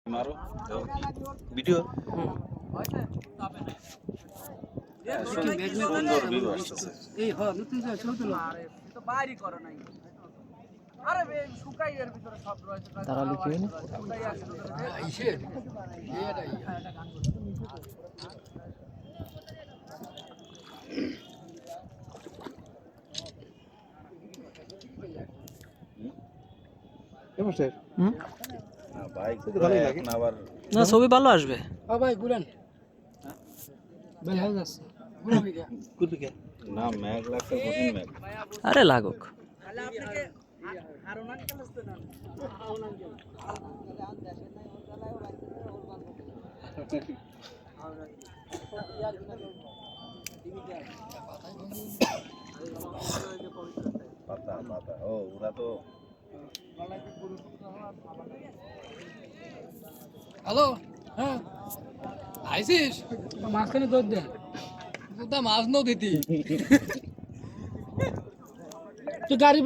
মারো ভিডিও সুন্দর ভিউ আসছে এই হ নতুন যে ছবি তুলো আরে তো বাইরে করো নাই আরে বে শুকাই এর ভিতরে সব রয়েছে দাঁড়ালে কি হইলো শুকাই আছে আইছে এটাই নমস্কার না বাইক ভালোই লাগে। এখন আবার না ছবি ভালো আসবে ও ভাই গুলান ভাই হাউস আছে গুলান বিয়া করবি কে না ম্যাগ লাগছে কঠিন ম্যাগ আরে লাগুক তাহলে আপনাকে হারুন আঙ্কেল আসতে না পাতা পাতা ও ওরা তো হ্যালো হ্যাঁ আইছিস মাঝখানে দৌড় দে তুই তো মাছ নদীতি তুই গাড়ি